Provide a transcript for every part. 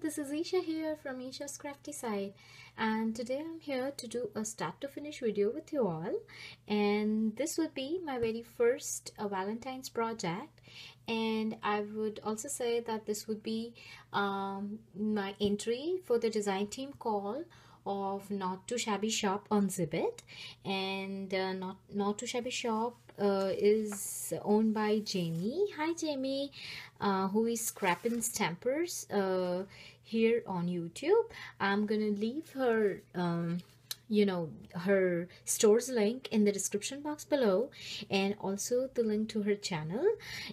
this is Isha here from Isha's Crafty Side, and today I'm here to do a start to finish video with you all. And this would be my very first Valentine's project, and I would also say that this would be my entry for the design team call of Not Too Shabby Shop on Zibbet. And Not Too Shabby Shop is owned by Jamie. Hi Jamie, who is Scrappin' Stampers here on YouTube. I'm gonna leave her her store's link in the description box below, and also the link to her channel.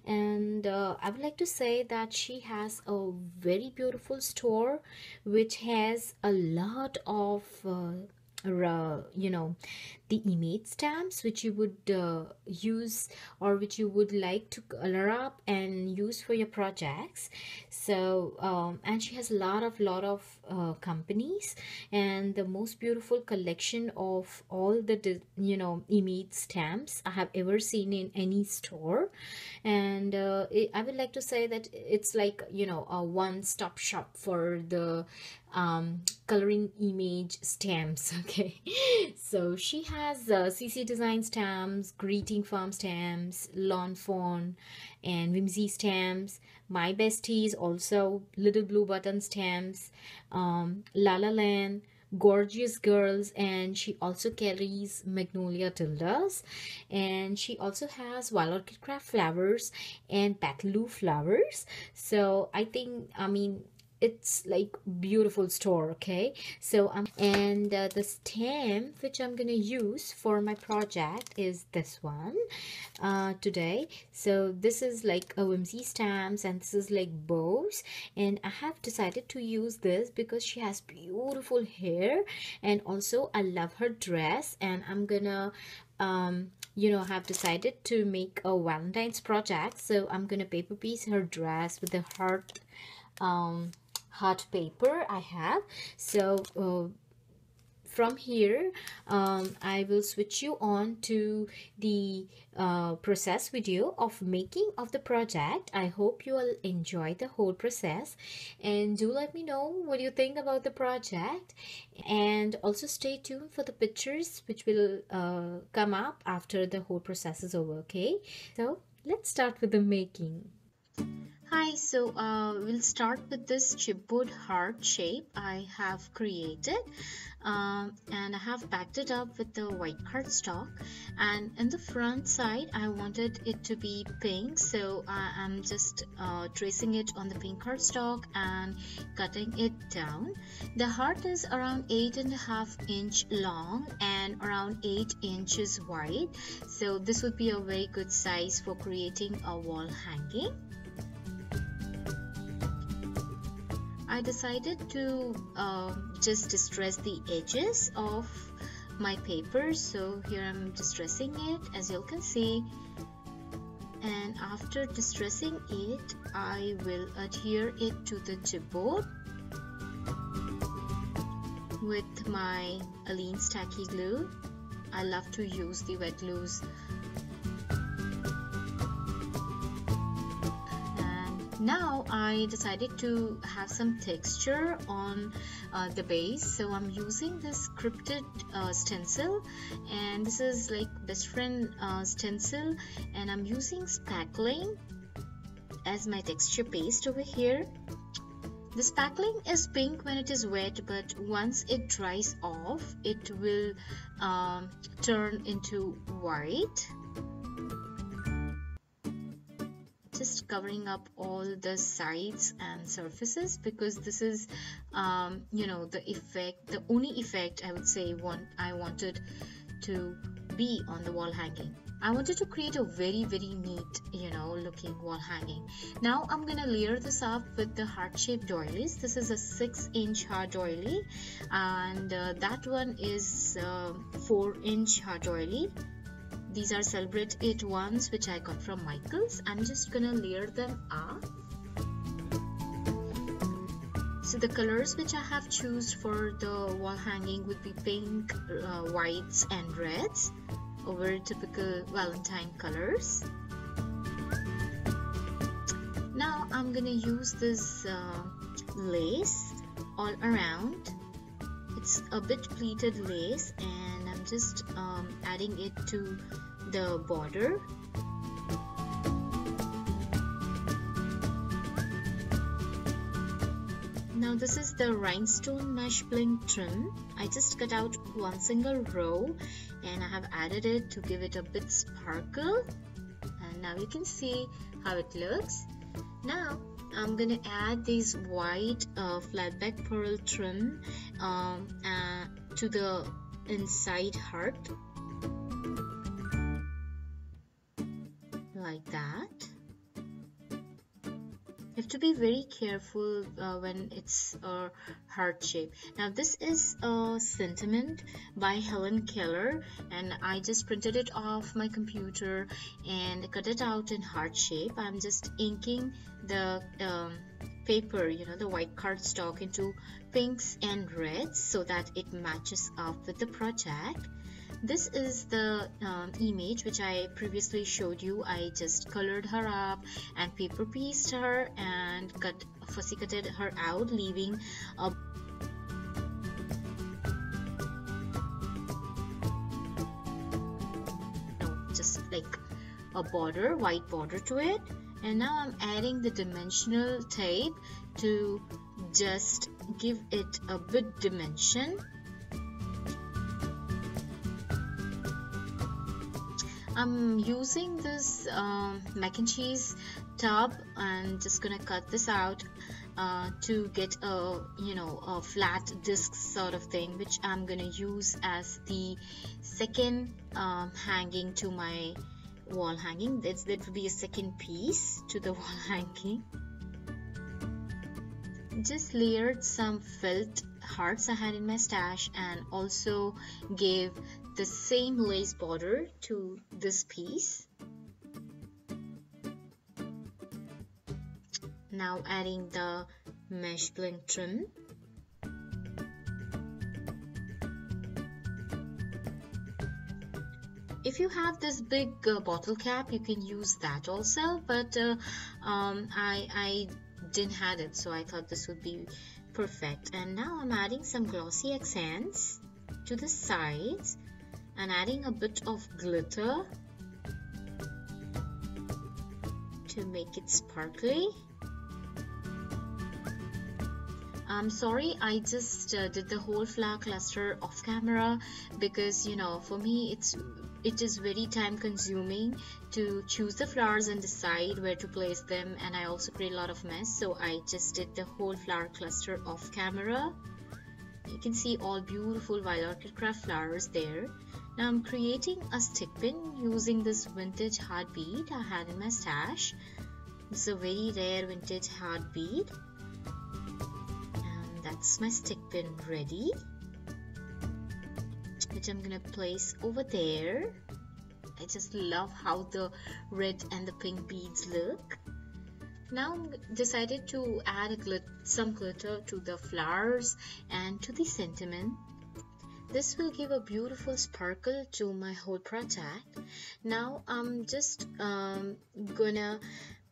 And I would like to say that she has a very beautiful store which has a lot of the image stamps which you would use, or which you would like to color up and use for your projects. So and she has a lot of companies, and the most beautiful collection of all the image stamps I have ever seen in any store. And I would like to say that it's like a one-stop shop for the coloring image stamps. Okay, so she has CC design stamps, greeting farm stamps, lawn fawn and whimsy stamps, my besties, also little blue button stamps, La La Land, gorgeous girls, and she also carries magnolia tildas, and she also has wild orchid craft flowers and petaloo flowers. So I mean it's like beautiful store. Okay, so and the stamp which I'm gonna use for my project is this one today. So this is like a whimsy stamps, and this is like bows, and I have decided to use this because she has beautiful hair, and also I love her dress, and I'm gonna have decided to make a Valentine's project. So I'm gonna paper piece her dress with the heart paper I have. So from here I will switch you on to the process video of making of the project. I hope you will enjoy the whole process, and do let me know what you think about the project, and also stay tuned for the pictures which will come up after the whole process is over. Okay, so let's start with the making. Hi, so we'll start with this chipboard heart shape I have created, and I have backed it up with the white cardstock, and in the front side I wanted it to be pink, so I'm just tracing it on the pink cardstock and cutting it down. The heart is around 8.5 inch long and around 8 inches wide, so this would be a very good size for creating a wall hanging. I decided to just distress the edges of my paper, so here I'm distressing it, as you can see, and after distressing it I will adhere it to the chipboard with my Aleene's tacky glue. I love to use the wet glues. Now I decided to have some texture on the base, so I'm using this scripted stencil, and this is like best friend stencil, and I'm using spackling as my texture paste over here. The spackling is pink when it is wet, but once it dries off it will turn into white. Just covering up all the sides and surfaces, because this is the only effect I would say I wanted to be on the wall hanging. I wanted to create a very neat looking wall hanging. Now I'm gonna layer this up with the heart-shaped doilies. This is a 6-inch hard doily, and that one is 4-inch hard doily. These are Celebrate It ones which I got from Michael's. I'm just gonna layer them up. So the colors which I have choose for the wall hanging would be pink, whites and reds, over typical Valentine colors. Now I'm I'm gonna use this lace all around. It's a bit pleated lace, and I'm just adding it to the border. Now this is the rhinestone mesh bling trim. I just cut out one single row and I have added it to give it a bit sparkle, and now you can see how it looks. Now I'm gonna add this white flat back pearl trim to the inside heart like that. You have to be very careful when it's a heart shape. Now this is a sentiment by Helen Keller, and I just printed it off my computer and cut it out in heart shape. I'm just inking the paper, you know, the white cardstock, into pinks and reds so that it matches up with the project. This is the image which I previously showed you. I just colored her up and paper pieced her and fussy cutted her out, leaving a just like a border, white border to it. And now I'm adding the dimensional tape to just give it a bit dimension. I'm using this mac and cheese tub. I'm just gonna cut this out to get a, you know, a flat disc sort of thing, which I'm gonna use as the second hanging to my wall hanging. That will be a second piece to the wall hanging. Just layered some felt hearts I had in my stash and also gave the same lace border to this piece. Now adding the mesh bling trim. If you have this big bottle cap, you can use that also, but I didn't have it, so I thought this would be perfect. And now I'm adding some glossy accents to the sides and adding a bit of glitter to make it sparkly. I'm sorry, I just did the whole flower cluster off camera because, you know, for me it is very time consuming to choose the flowers and decide where to place them, and I also create a lot of mess, so I just did the whole flower cluster off camera. You can see all beautiful wild orchid craft flowers there. Now I'm creating a stick pin using this vintage heart bead I had in my stash. It's a very rare vintage heart bead, and that's my stick pin ready, which I'm gonna place over there. I just love how the red and the pink beads look. Now I decided to add some glitter to the flowers and to the sentiment. This will give a beautiful sparkle to my whole project. Now I'm just gonna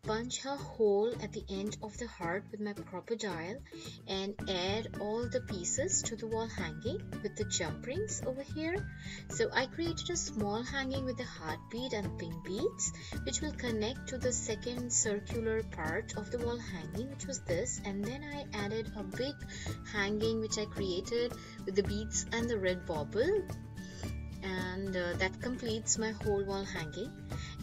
punch a hole at the end of the heart with my crocodile and add all the pieces to the wall hanging with the jump rings over here. So I created a small hanging with the heart bead and pink beads, which will connect to the second circular part of the wall hanging, which was this, and then I added a big hanging which I created with the beads and the red bauble, and that completes my whole wall hanging.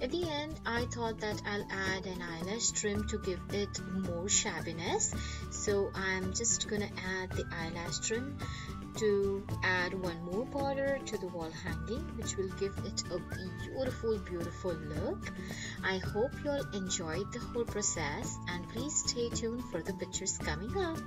At the end, I thought that I'll add an eyelash trim to give it more shabbiness, so I'm just gonna add the eyelash trim to add one more border to the wall hanging, which will give it a beautiful look. I hope you all enjoyed the whole process, and please stay tuned for the pictures coming up.